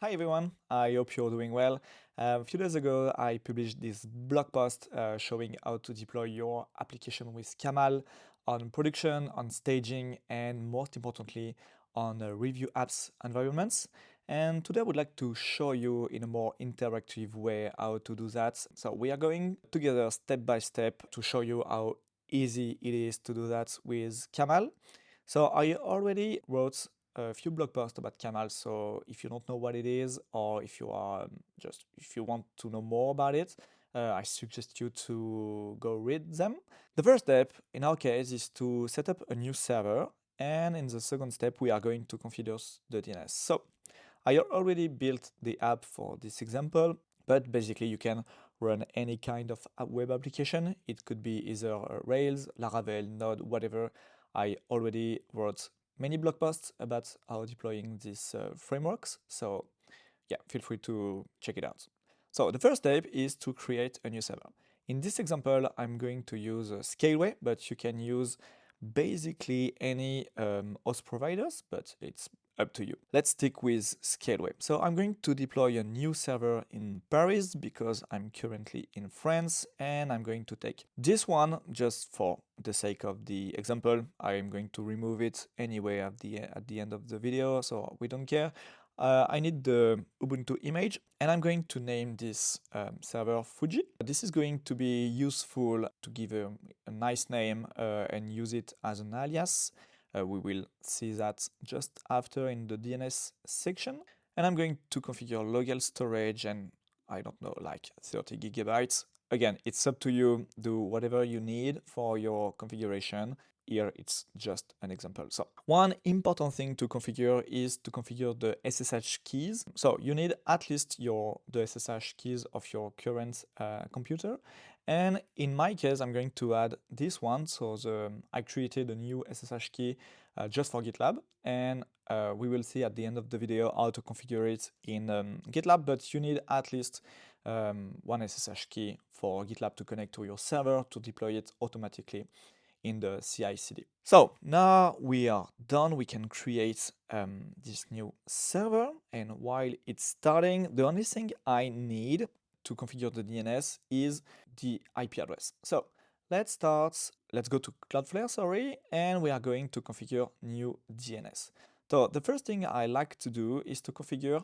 Hi everyone, I hope you're doing well. A few days ago, I published this blog post showing how to deploy your application with Kamal on production, on staging, and most importantly, on review apps environments. And today I would like to show you in a more interactive way how to do that. So we are going together step by step to show you how easy it is to do that with Kamal. So I already wrote a few blog posts about Kamal, so if you don't know what it is, or if you are if you want to know more about it, I suggest you to go read them. The first step in our case is to set up a new server, and in the second step we are going to configure the DNS. So I already built the app for this example, but basically you can run any kind of web application. It could be either Rails, Laravel, Node, whatever. I already wrote many blog posts about how deploying these frameworks. So yeah, feel free to check it out. So the first step is to create a new server. In this example, I'm going to use Scaleway, but you can use basically any host providers, but it's up to you. Let's stick with Scaleway. So I'm going to deploy a new server in Paris because I'm currently in France, and I'm going to take this one just for the sake of the example. I'm going to remove it anyway at the end of the video, so we don't care. I need the Ubuntu image, and I'm going to name this server Fuji. This is going to be useful to give a nice name and use it as an alias. We will see that just after in the DNS section. And I'm going to configure local storage and I don't know, like 30 gigabytes. Again, it's up to you. Do whatever you need for your configuration. Here it's just an example. So one important thing to configure is to configure the SSH keys. So you need at least the SSH keys of your current computer. And in my case, I'm going to add this one. So I created a new SSH key just for GitLab, and we will see at the end of the video how to configure it in GitLab, but you need at least one SSH key for GitLab to connect to your server to deploy it automatically in the CI/CD. So now we are done. We can create this new server, and while it's starting, the only thing I need to configure the DNS is the IP address. So let's go to Cloudflare, sorry, and we are going to configure new DNS. So the first thing I like to do is to configure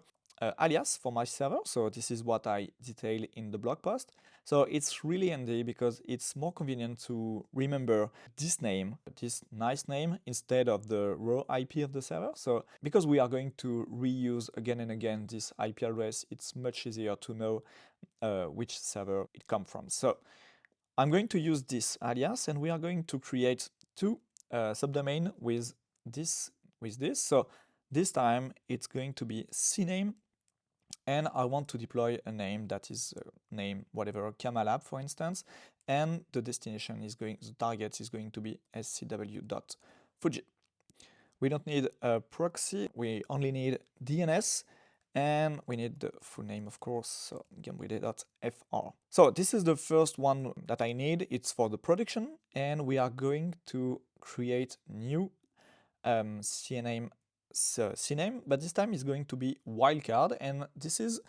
alias for my server. So this is what I detail in the blog post. So it's really handy because it's more convenient to remember this name, this nice name, instead of the raw IP of the server. So because we are going to reuse again and again this IP address, it's much easier to know which server it comes from. So I'm going to use this alias, and we are going to create two subdomain with this. So this time it's going to be cname, and I want to deploy a name that is name whatever Kamal app, for instance, and the destination is the target is going to be scw.fuji. We don't need a proxy, we only need DNS, and we need the full name, of course, so gemride.fr. So this is the first one that I need. It's for the production, and we are going to create new CNAME, but this time is going to be wildcard, and this is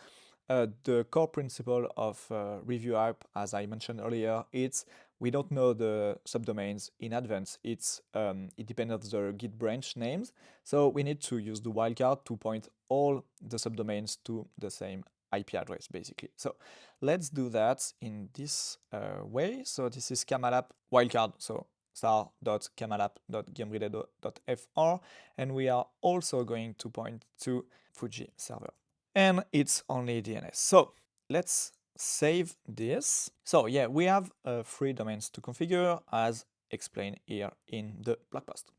the core principle of review app. As I mentioned earlier, we don't know the subdomains in advance. It depends on the Git branch names, so we need to use the wildcard to point all the subdomains to the same IP address, basically. So let's do that in this way. So this is Kamal app wildcard, so star.kamalapp.gemride.fr, and we are also going to point to Fuji server. And it's only DNS. So let's save this. So yeah, we have 3 domains to configure as explained here in the blog post.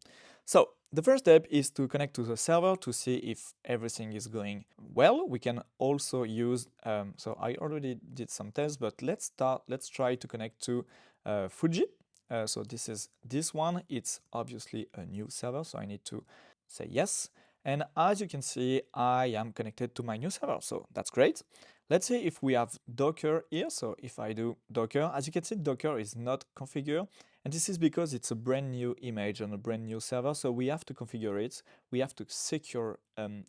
So the first step is to connect to the server to see if everything is going well. We can also use, so I already did some tests, but let's try to connect to Fuji. So this is this one. It's obviously a new server, so I need to say yes. And as you can see, I am connected to my new server, so that's great. Let's see if we have Docker here. So if I do Docker, as you can see, Docker is not configured. And this is because it's a brand new image on a brand new server. So we have to configure it. We have to secure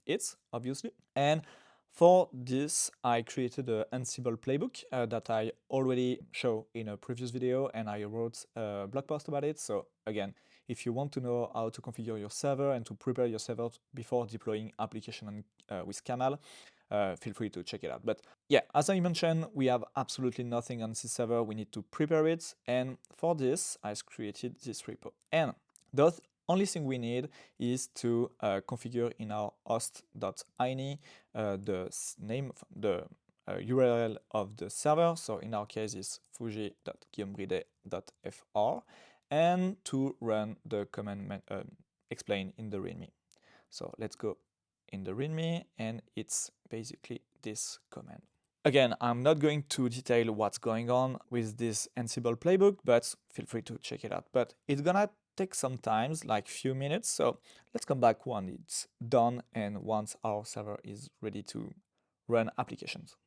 it, obviously. And For this, I created an Ansible playbook that I already show in a previous video, and I wrote a blog post about it. So again, if you want to know how to configure your server and to prepare your server before deploying application with Kamal, feel free to check it out. But yeah, as I mentioned, we have absolutely nothing on this server. We need to prepare it. And for this, I created this repo. And the only thing we need is to configure in our host.ini the name, the URL of the server. So in our case, it's fuji.guillaumeride.fr, and to run the command explained in the README. So let's go in the README, and it's basically this command. Again, I'm not going to detail what's going on with this Ansible playbook, but feel free to check it out. But it's gonna take some time, like few minutes. So let's come back when it's done and once our server is ready to run applications.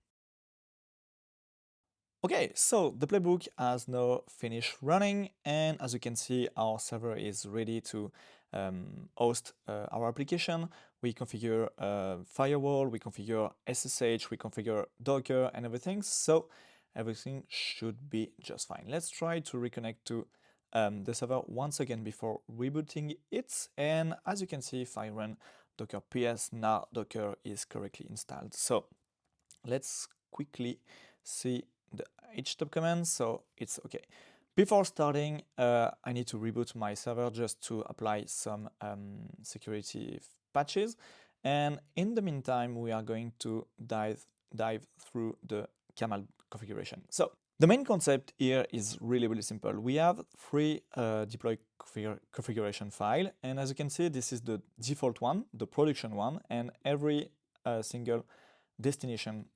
Okay, so the playbook has now finished running, and as you can see, our server is ready to host our application. We configure firewall, we configure SSH, we configure Docker and everything, so everything should be just fine. Let's try to reconnect to the server once again before rebooting it, and as you can see, if I run docker ps, now Docker is correctly installed. So let's quickly see the htop command, so it's okay. Before starting, I need to reboot my server just to apply some security patches. And in the meantime, we are going to dive through the Kamal configuration. So the main concept here is really simple. We have three deploy configuration file, and as you can see, this is the default one, the production one, and every single destination,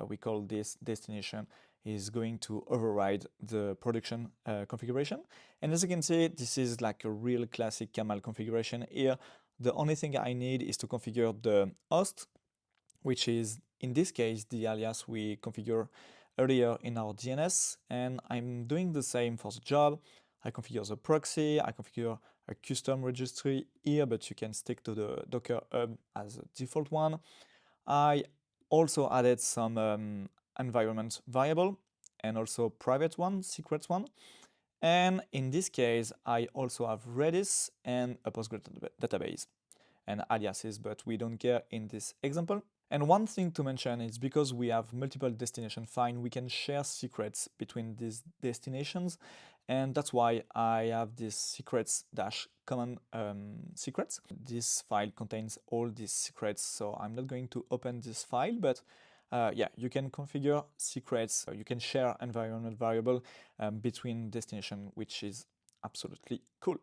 we call this destination, is going to override the production configuration. And as you can see, this is like a real classic Kamal configuration. Here, the only thing I need is to configure the host, which is in this case the alias we configure earlier in our DNS. And I'm doing the same for the job. I configure the proxy, I configure a custom registry here, but you can stick to the Docker Hub as a default one. I also added some environment variable and also private one, secret one. And in this case, I also have Redis and a Postgres database and aliases, but we don't care in this example. And one thing to mention is because we have multiple destination files, we can share secrets between these destinations. And that's why I have this secrets-common secrets. This file contains all these secrets, so I'm not going to open this file, but yeah, you can configure secrets, you can share environment variable between destination, which is absolutely cool.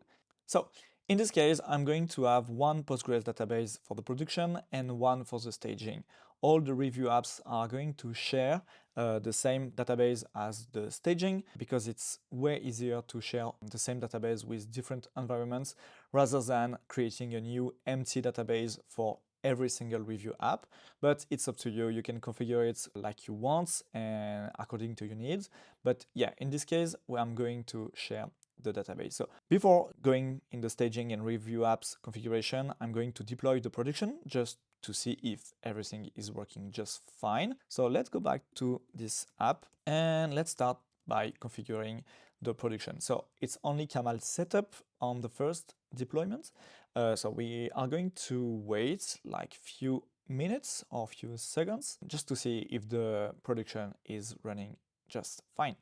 So in this case, I'm going to have one Postgres database for the production and one for the staging. All the review apps are going to share the same database as the staging, because it's way easier to share the same database with different environments rather than creating a new empty database for every single review app. But it's up to you. You can configure it like you want and according to your needs. But yeah, in this case, I'm going to share the database. So before going in the staging and review apps configuration, I'm going to deploy the production just to see if everything is working just fine. So let's go back to this app and let's start by configuring the production. So it's only Kamal setup on the first deployment. So we are going to wait like few minutes or few seconds just to see if the production is running just fine.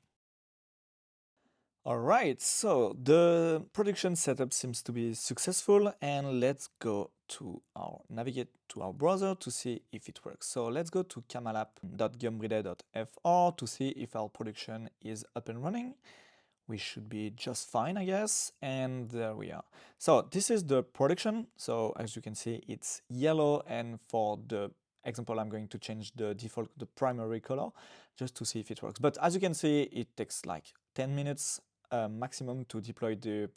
All right, so the production setup seems to be successful, and let's go to navigate to our browser to see if it works. So let's go to camalapp.guillaumeride.fr to see if our production is up and running. We should be just fine, I guess, and there we are. So this is the production. So as you can see, it's yellow, and for the example, I'm going to change the default, the primary color, just to see if it works. But as you can see, it takes like 10 minutes maximum to deploy the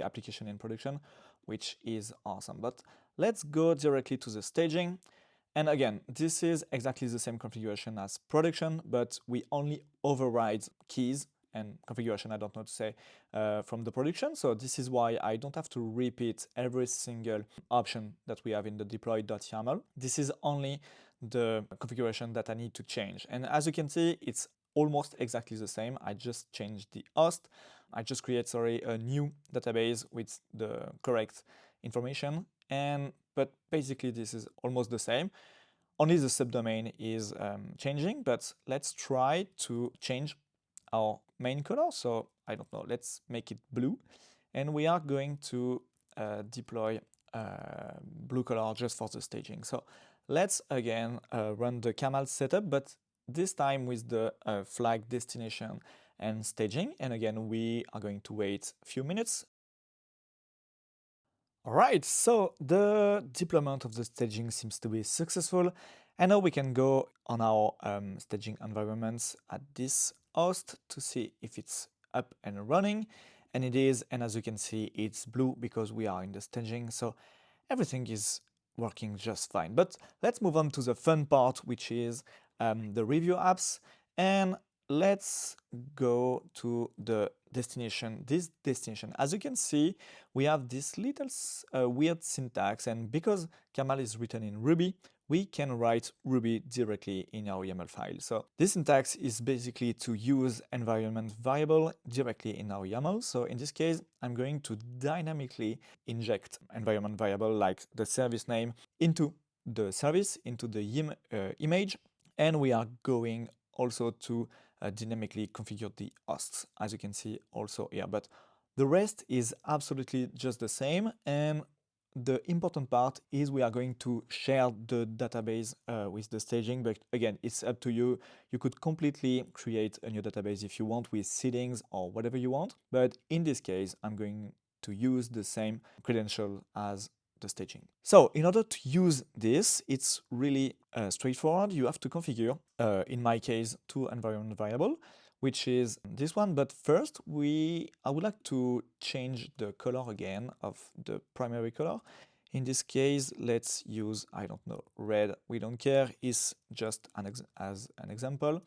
application in production, which is awesome. But let's go directly to the staging. And again, this is exactly the same configuration as production, but we only override keys and configuration, I don't know to say, from the production. So this is why I don't have to repeat every single option that we have in the deploy.yaml. This is only the configuration that I need to change. And as you can see, it's almost exactly the same. I just changed the host. I just create, a new database with the correct information. But basically this is almost the same. Only the subdomain is changing, but let's try to change our main color. So I don't know, let's make it blue. And we are going to deploy blue color just for the staging. So let's again run the Kamal setup, but this time with the flag destination and staging. And again, we are going to wait a few minutes. All right, so the deployment of the staging seems to be successful. And now we can go on our staging environments at this host to see if it's up and running. And it is, and as you can see, it's blue because we are in the staging. So everything is working just fine. But let's move on to the fun part, which is the review apps. And let's go to the destination. This destination, as you can see, we have this little weird syntax, and because Kamal is written in Ruby, we can write Ruby directly in our YAML file. So this syntax is basically to use environment variable directly in our YAML. So in this case, I'm going to dynamically inject environment variable like the service name into the service, into the image, and we are going also to dynamically configure the hosts, as you can see also here. But the rest is absolutely just the same, and the important part is we are going to share the database with the staging, but again, it's up to you. You could completely create a new database if you want with seedings or whatever you want, but in this case, I'm going to use the same credential as the staging. So in order to use this, it's really straightforward. You have to configure, in my case, two environment variable, which is this one. But first, I would like to change the color again of the primary color. In this case, let's use, I don't know, red. We don't care. It's just as an example.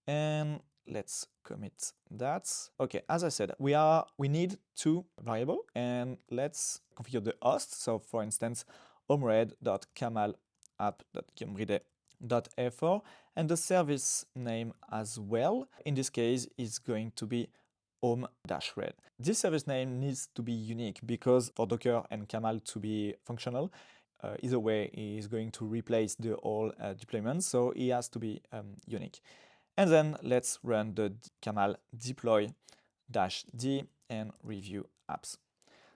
And let's commit that. Okay, as I said, we need two variable, and let's configure the host. So for instance, homered.camalapp.guillaumeride.fr, and the service name as well. In this case, is going to be home-red. This service name needs to be unique because for Docker and Kamal to be functional, either way, he is going to replace the whole deployment, so he has to be unique. And then let's run the Kamal deploy -d and review apps.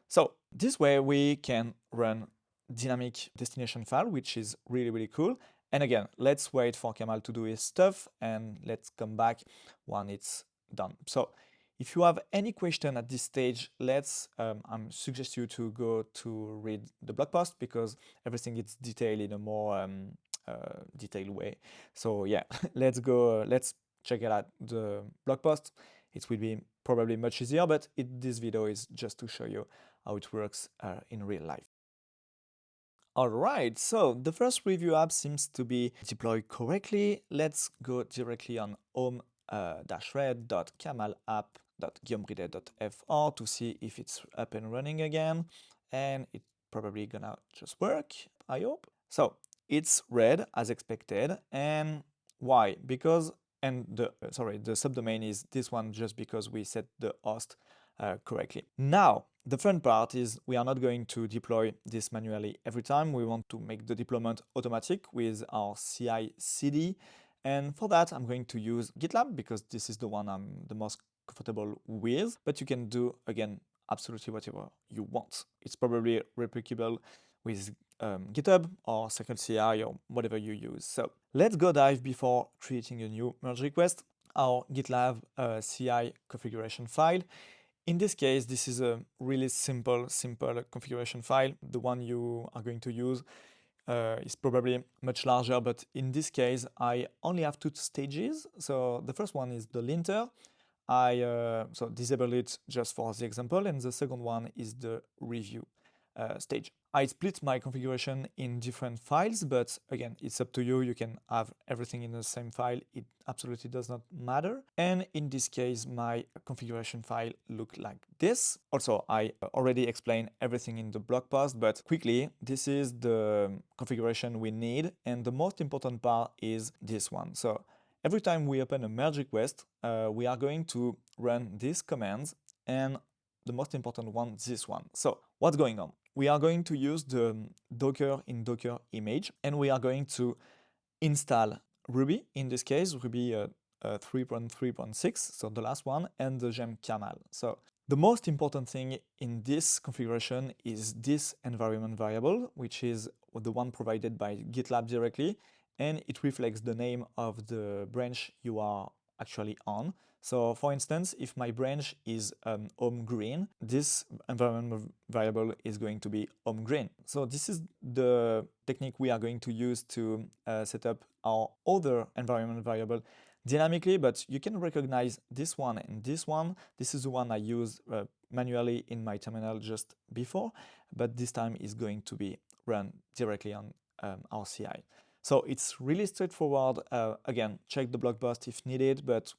So this way we can run dynamic destination file, which is really, really cool. And again, let's wait for Kamal to do his stuff and let's come back when it's done. So if you have any question at this stage, I suggest you to go to read the blog post because everything is detailed in a more detailed way. So yeah, let's check it out, the blog post. It will be probably much easier, but this video is just to show you how it works in real life. All right, so the first review app seems to be deployed correctly. Let's go directly on home-red.camalapp.guillaumeride.fr to see if it's up and running again. And it's probably gonna just work, I hope. So it's red as expected. And why? Because, and the subdomain is this one just because we set the host correctly. Now, the fun part is we are not going to deploy this manually every time. We want to make the deployment automatic with our CI CD. And for that, I'm going to use GitLab because this is the one I'm the most comfortable with. But you can do, again, absolutely whatever you want. It's probably replicable with GitHub or CircleCI or whatever you use. So let's go dive before creating a new merge request, our GitLab CI configuration file. In this case, this is a really simple configuration file. The one you are going to use is probably much larger, but in this case, I only have two stages. So the first one is the linter. I disable it just for the example, and the second one is the review stage. I split my configuration in different files, but again, it's up to you. You can have everything in the same file. It absolutely does not matter. And in this case, my configuration file look like this. Also, I already explained everything in the blog post, but quickly, this is the configuration we need. And the most important part is this one. So every time we open a merge request, we are going to run these commands, and the most important one, this one. So what's going on? We are going to use the Docker in Docker image, and we are going to install Ruby, in this case, Ruby 3.3.6, so the last one, and the gem Kamal. So the most important thing in this configuration is this environment variable, which is the one provided by GitLab directly, and it reflects the name of the branch you are actually on. So for instance, if my branch is home green, this environment variable is going to be home green. So this is the technique we are going to use to set up our other environment variable dynamically, but you can recognize this one and this one. This is the one I used manually in my terminal just before, but this time is going to be run directly on our CI. So it's really straightforward. Again, check the blog post if needed, but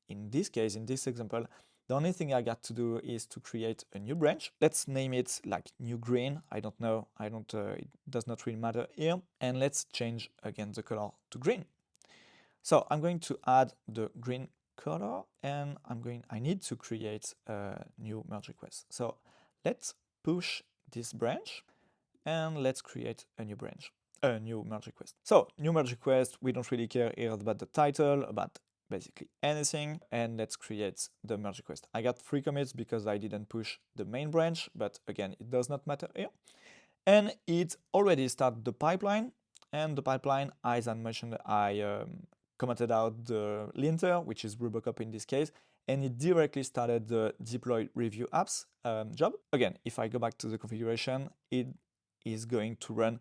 in this case, in this example, the only thing I got to do is to create a new branch. Let's name it like new green. I don't know. It does not really matter here. And let's change again the color to green. So I'm going to add the green color, and I need to create a new merge request. So let's push this branch, and let's create a new branch, a new merge request. So new merge request, we don't really care here about the title, about basically anything, and let's create the merge request. I got 3 commits because I didn't push the main branch, but again, it does not matter here. And it already started the pipeline, and the pipeline, as I mentioned, I commented out the linter, which is Robocop in this case, and it directly started the deploy review apps job. Again, if I go back to the configuration, it is going to run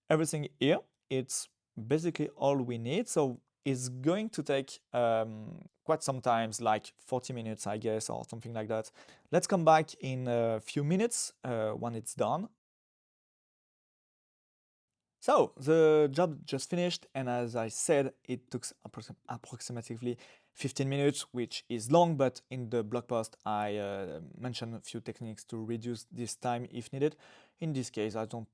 everything here. It's basically all we need. So it's going to take quite some time, like 40 minutes, I guess, or something like that. Let's come back in a few minutes when it's done. So the job just finished, and as I said, it took approximately 15 minutes, which is long, but in the blog post I mentioned a few techniques to reduce this time if needed. In this case, I don't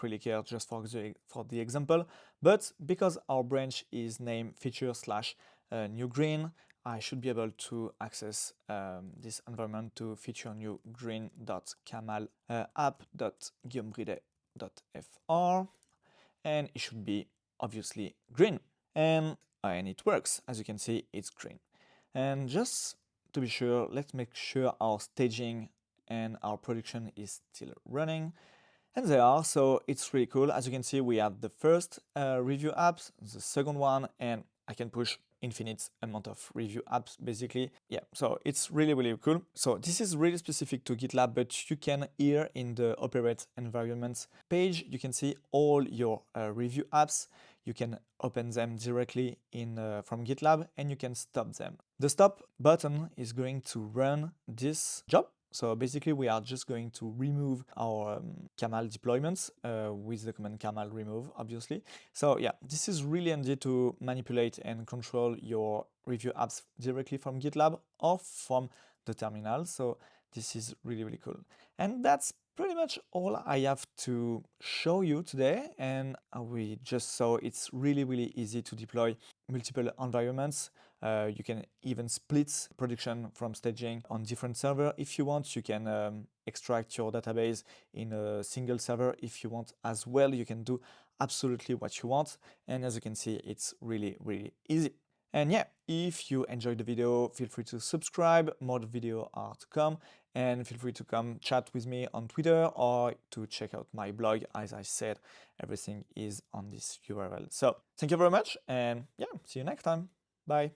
really care, just for the example, but because our branch is named feature / new green, I should be able to access this environment to feature new green.kamal app.guillaumebridet.fr, and it should be obviously green, and it works. As you can see, it's green. And just to be sure, let's make sure our staging and our production is still running. And they are, so it's really cool. As you can see, we have the first review apps, the second one, and I can push infinite amount of review apps basically. Yeah, so it's really, really cool. So this is really specific to GitLab, but you can here in the operate environments page, you can see all your review apps. You can open them directly from GitLab, and you can stop them. The stop button is going to run this job. So basically, we are just going to remove our Kamal deployments with the command Kamal remove, obviously. So yeah, this is really handy to manipulate and control your review apps directly from GitLab or from the terminal. So this is really, really cool. And that's pretty much all I have to show you today. And we just saw it's really, really easy to deploy multiple environments. You can even split production from staging on different servers if you want. You can extract your database in a single server if you want as well. You can do absolutely what you want. And as you can see, it's really, really easy. And yeah, if you enjoyed the video, feel free to subscribe. More videos are to come. And feel free to come chat with me on Twitter or to check out my blog. As I said, everything is on this URL. So thank you very much. And yeah, see you next time. Bye.